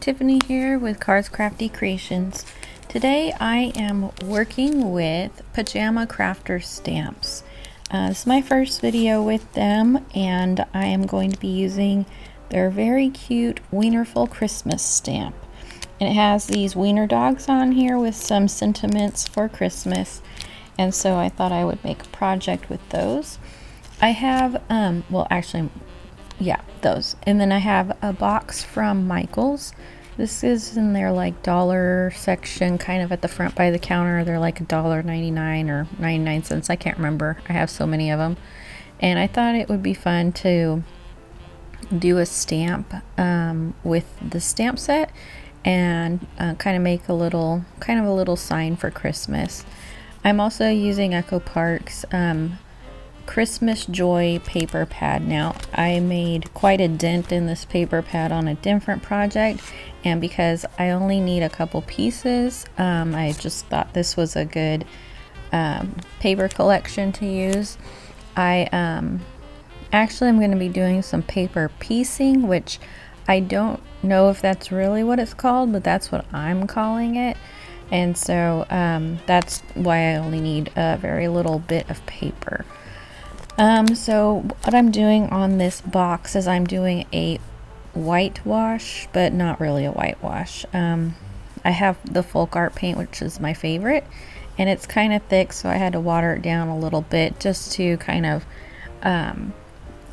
Tiffany here with Cards Crafty Creations. Today I am working with Pajama Crafter Stamps. This is my first video with them, and I am going to be using their very cute Wienerful Christmas stamp. And it has these wiener dogs on here with some sentiments for Christmas, and so I thought I would make a project with those. I have, those. And then I have a box from Michael's. This is in their like dollar section, kind of at the front by the counter. They're like $1.99 or 99 cents. I can't remember. I have so many of them. And I thought it would be fun to do a stamp with the stamp set and kind of make a little sign for Christmas. I'm also using Echo Park's Christmas Joy paper pad. Now, I made quite a dent in this paper pad on a different project, and because I only need a couple pieces, I just thought this was a good paper collection to use. I actually am going to be doing some paper piecing, which I don't know if that's really what it's called, but that's what I'm calling it. And so that's why I only need a very little bit of paper. So what I'm doing on this box is I'm doing a whitewash, but not really a whitewash. I have the folk art paint, which is my favorite, and it's kind of thick, so I had to water it down a little bit just to kind of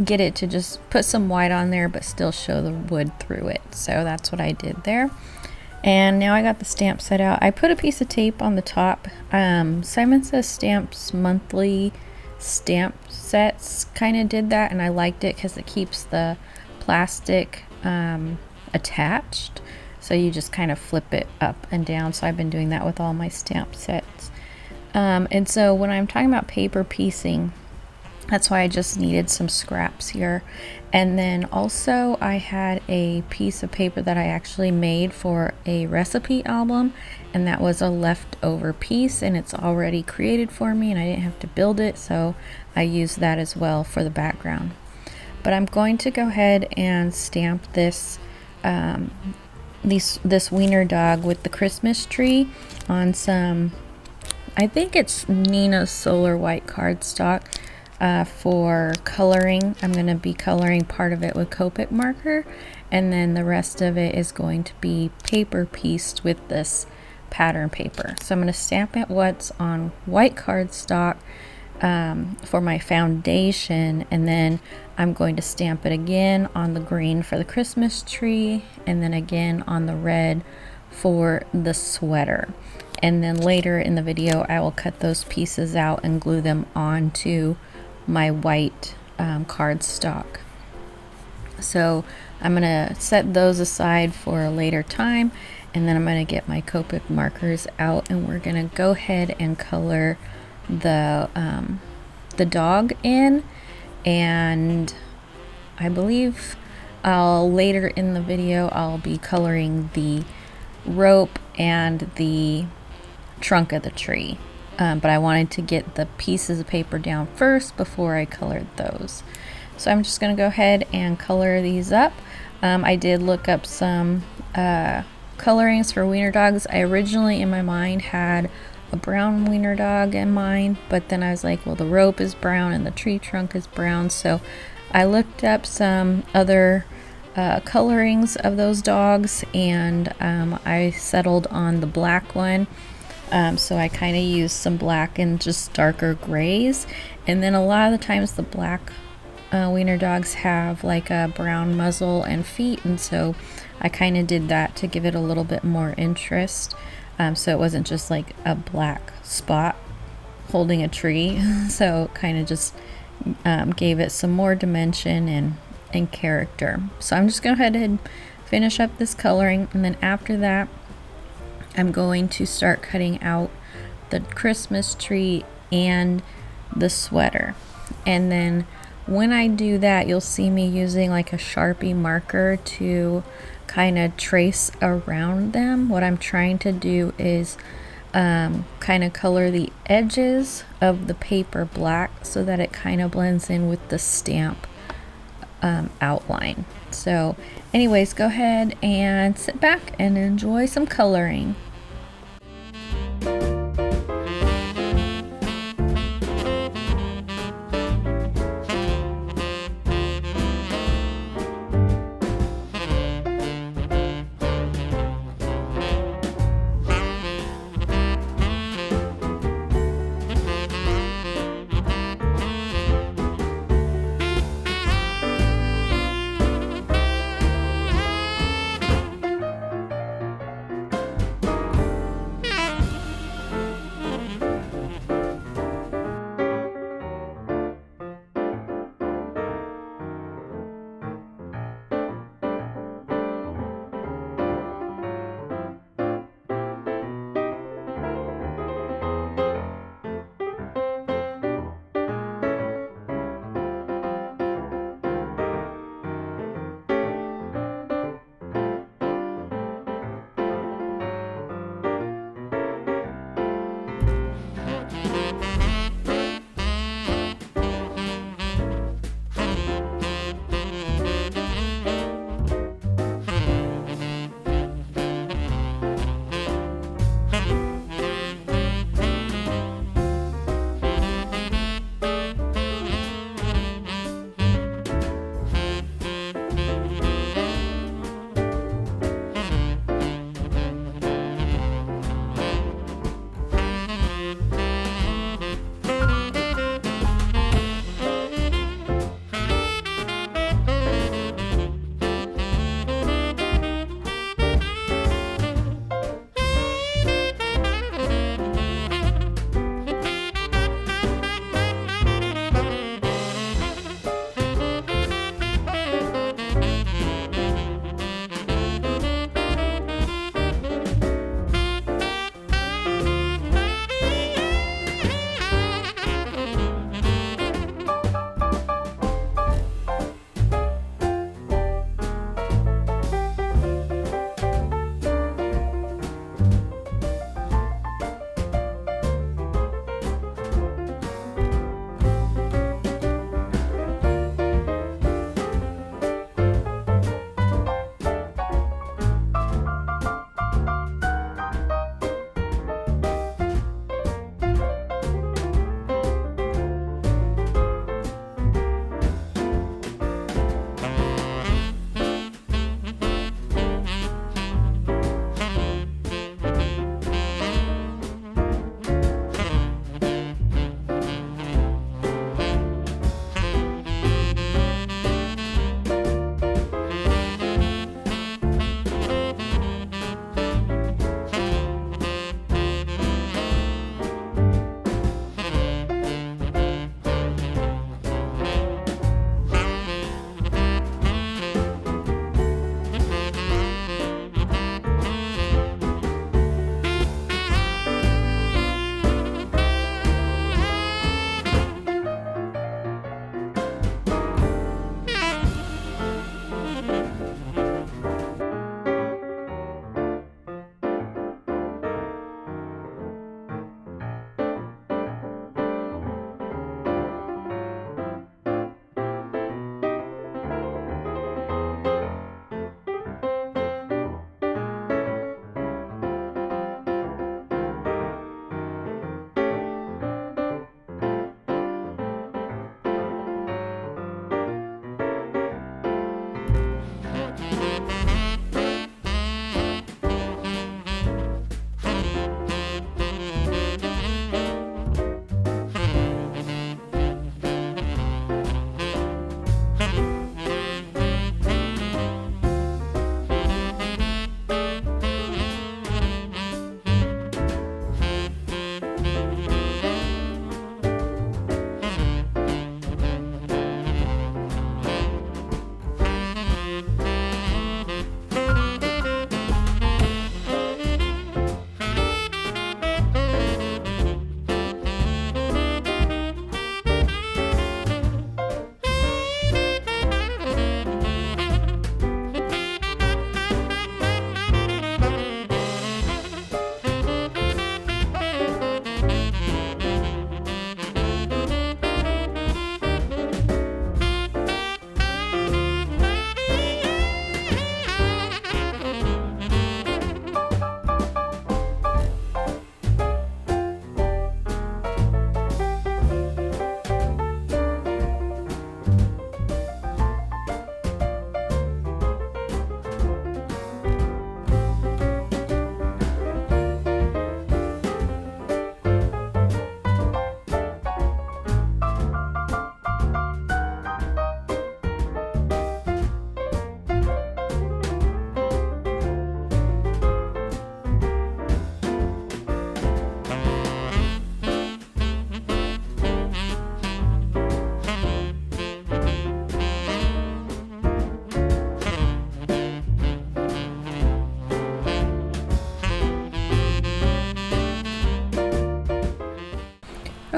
get it to just put some white on there but still show the wood through it. So that's what I did there. And now I got the stamp set out. I put a piece of tape on the top. Simon Says Stamps monthly stamp sets kind of did that, and I liked it because it keeps the plastic attached, so you just kind of flip it up and down. So I've been doing that with all my stamp sets. And so when I'm talking about paper piecing, that's why I just needed some scraps here. And then also I had a piece of paper that I actually made for a recipe album, and that was a leftover piece, and it's already created for me and I didn't have to build it, so I used that as well for the background. But I'm going to go ahead and stamp this this wiener dog with the Christmas tree on some, I think it's Nina's Solar White cardstock. For coloring, I'm going to be coloring part of it with Copic marker, and then the rest of it is going to be paper pieced with this pattern paper. So I'm going to stamp it what's on white cardstock for my foundation, and then I'm going to stamp it again on the green for the Christmas tree, and then again on the red for the sweater. And then later in the video I will cut those pieces out and glue them onto my white cardstock. So I'm gonna set those aside for a later time, and then I'm gonna get my Copic markers out, and we're gonna go ahead and color the dog in. And I believe later in the video I'll be coloring the rope and the trunk of the tree. But I wanted to get the pieces of paper down first before I colored those. So I'm just going to go ahead and color these up. I did look up some colorings for wiener dogs. I originally in my mind had a brown wiener dog in mind, but then I was like, well, the rope is brown and the tree trunk is brown. So I looked up some other colorings of those dogs, and I settled on the black one. So I kind of used some black and just darker grays, and then a lot of the times the black wiener dogs have like a brown muzzle and feet, and so I kind of did that to give it a little bit more interest, so it wasn't just like a black spot holding a tree. So kind of just gave it some more dimension and character. So I'm just going to go ahead and finish up this coloring, and then after that I'm going to start cutting out the Christmas tree and the sweater. And then when I do that, you'll see me using like a Sharpie marker to kind of trace around them. What I'm trying to do is kind of color the edges of the paper black so that it kind of blends in with the stamp outline. So anyways, go ahead and sit back and enjoy some coloring.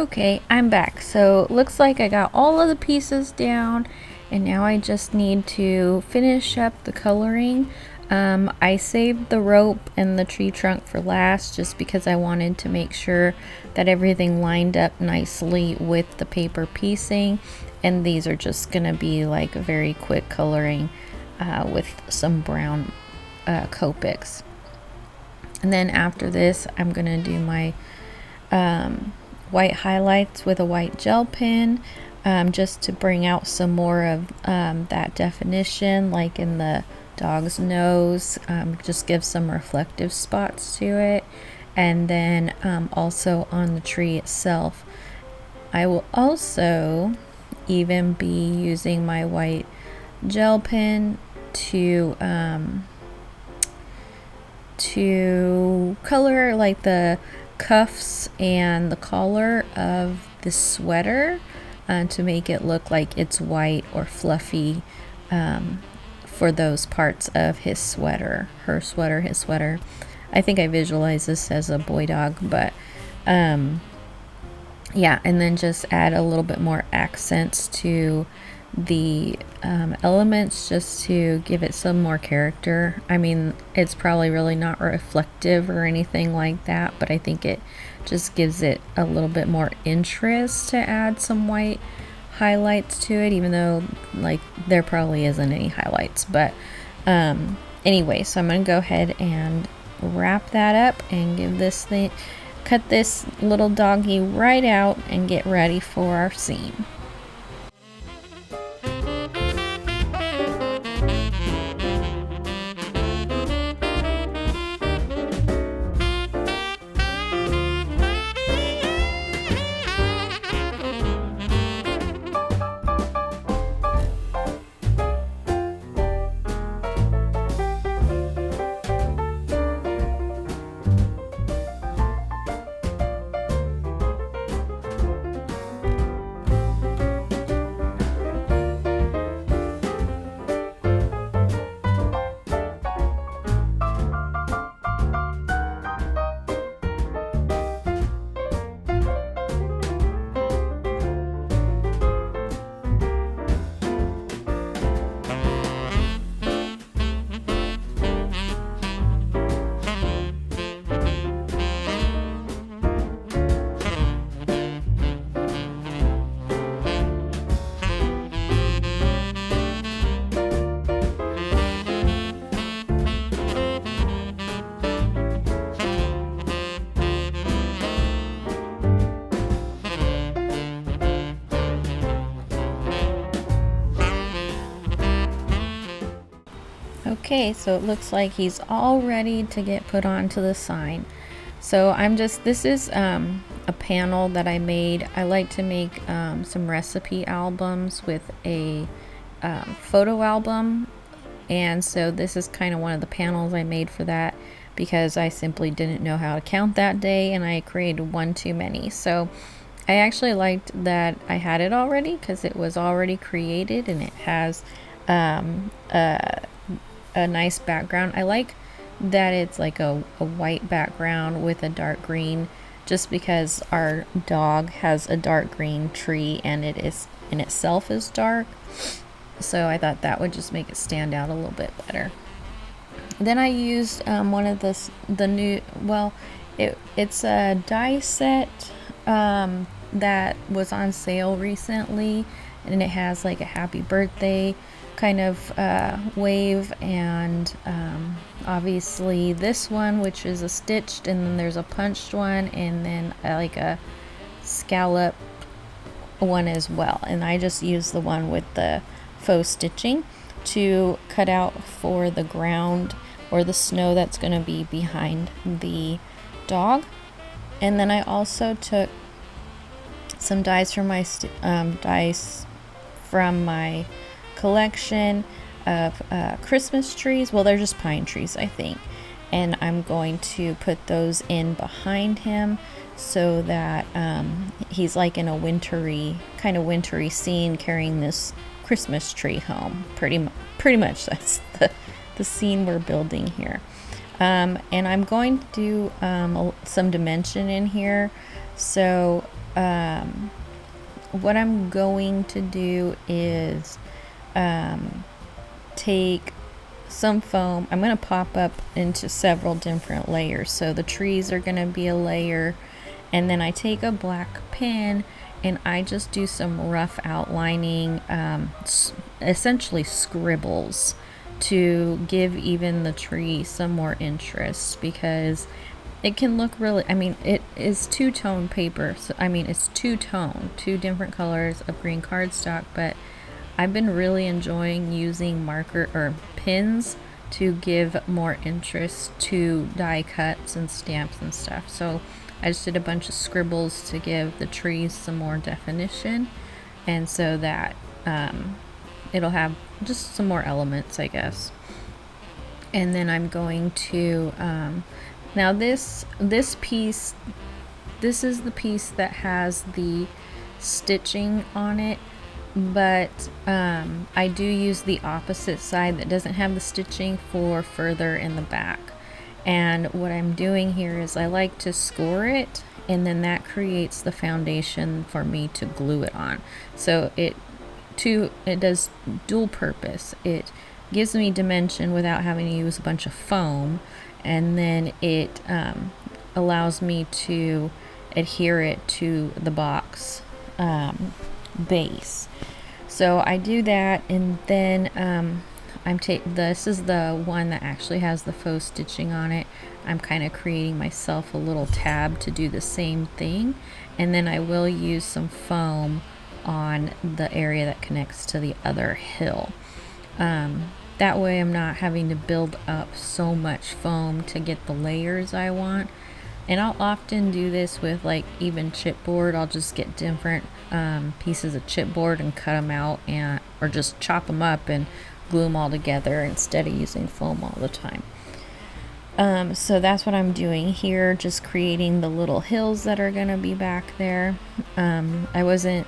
Okay, I'm back. So it looks like I got all of the pieces down, and now I just need to finish up the coloring. I saved the rope and the tree trunk for last just because I wanted to make sure that everything lined up nicely with the paper piecing, and these are just gonna be like a very quick coloring with some brown Copics. And then after this, I'm gonna do my white highlights with a white gel pen, just to bring out some more of that definition, like in the dog's nose, just give some reflective spots to it. And then also on the tree itself, I will also even be using my white gel pen to color like the cuffs and the collar of the sweater, to make it look like it's white or fluffy, for those parts of his sweater, her sweater, his sweater. I think I visualize this as a boy dog, but yeah, and then just add a little bit more accents to the elements just to give it some more character. I mean, it's probably really not reflective or anything like that, but I think it just gives it a little bit more interest to add some white highlights to it, even though like there probably isn't any highlights. But anyway, so I'm gonna go ahead and wrap that up and give this thing, cut this little doggy right out and get ready for our scene. Okay, so it looks like he's all ready to get put onto the sign. So this is a panel that I made. I like to make some recipe albums with a photo album, and so this is kind of one of the panels I made for that because I simply didn't know how to count that day and I created one too many. So I actually liked that I had it already because it was already created and it has a nice background. I like that it's like a white background with a dark green, just because our dog has a dark green tree and it is in itself is dark, so I thought that would just make it stand out a little bit better. Then I used one of the new, well, it's a die set that was on sale recently, and it has like a happy birthday kind of wave, and obviously this one, which is a stitched, and then there's a punched one, and then like a scallop one as well. And I just used the one with the faux stitching to cut out for the ground or the snow that's going to be behind the dog. And then I also took some dies from my collection of Christmas trees. Well, they're just pine trees, I think, and I'm going to put those in behind him so that he's like in a wintry scene carrying this Christmas tree home. Pretty much that's the scene we're building here. And I'm going to do some dimension in here So what I'm going to do is take some foam. I'm going to pop up into several different layers. So the trees are going to be a layer, and then I take a black pen and I just do some rough outlining, essentially scribbles, to give even the tree some more interest, because it can look really, I mean, it is two-tone paper, so I mean it's two-tone, two different colors of green cardstock, but I've been really enjoying using marker or pins to give more interest to die cuts and stamps and stuff. So I just did a bunch of scribbles to give the trees some more definition, and so that it'll have just some more elements, I guess. And then I'm going to now this piece, this is the piece that has the stitching on it, but I do use the opposite side that doesn't have the stitching for further in the back. And what I'm doing here is I like to score it, and then that creates the foundation for me to glue it on. So it does dual purpose. It gives me dimension without having to use a bunch of foam, and then it allows me to adhere it to the box base. So I do that, and then this is the one that actually has the faux stitching on it. I'm kind of creating myself a little tab to do the same thing, and then I will use some foam on the area that connects to the other hill. That way I'm not having to build up so much foam to get the layers I want. And I'll often do this with like even chipboard. I'll just get different pieces of chipboard and cut them out, or just chop them up and glue them all together instead of using foam all the time. So that's what I'm doing here, just creating the little hills that are gonna be back there. I wasn't,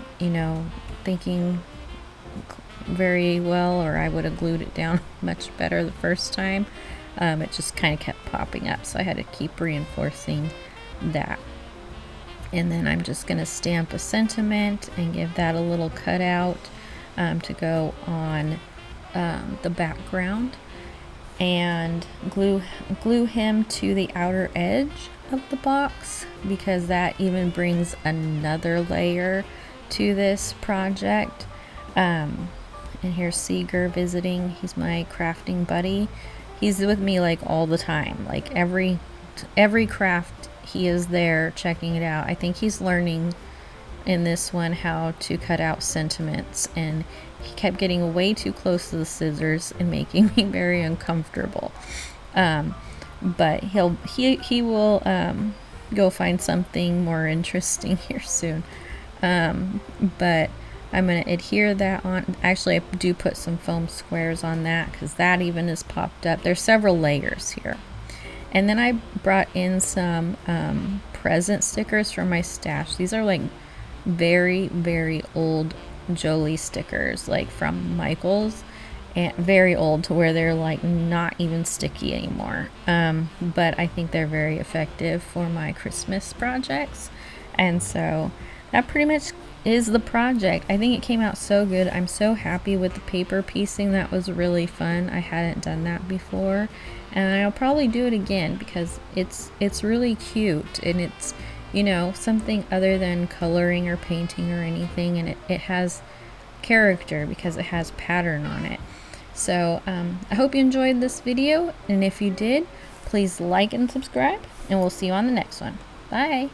thinking very well, or I would have glued it down much better the first time. It just kind of kept popping up, so I had to keep reinforcing that. And then I'm just going to stamp a sentiment and give that a little cutout to go on the background, and glue him to the outer edge of the box, because that even brings another layer to this project. And here's Seeger visiting. He's my crafting buddy. He's with me like all the time. Like every craft, he is there checking it out. I think he's learning in this one how to cut out sentiments, and he kept getting way too close to the scissors and making me very uncomfortable. But he will go find something more interesting here soon. But I'm going to adhere that on. Actually, I do put some foam squares on that, because that even is popped up. There's several layers here. And then I brought in some present stickers from my stash. These are like very, very old Jolie stickers, like from Michael's, and very old to where they're like not even sticky anymore. But I think they're very effective for my Christmas projects. And so that pretty much is the project. I think it came out so good. I'm so happy with the paper piecing. That was really fun. I hadn't done that before, and I'll probably do it again, because it's really cute, and it's something other than coloring or painting or anything, and it has character because it has pattern on it. So I hope you enjoyed this video, and if you did, please like and subscribe, and we'll see you on the next one. Bye.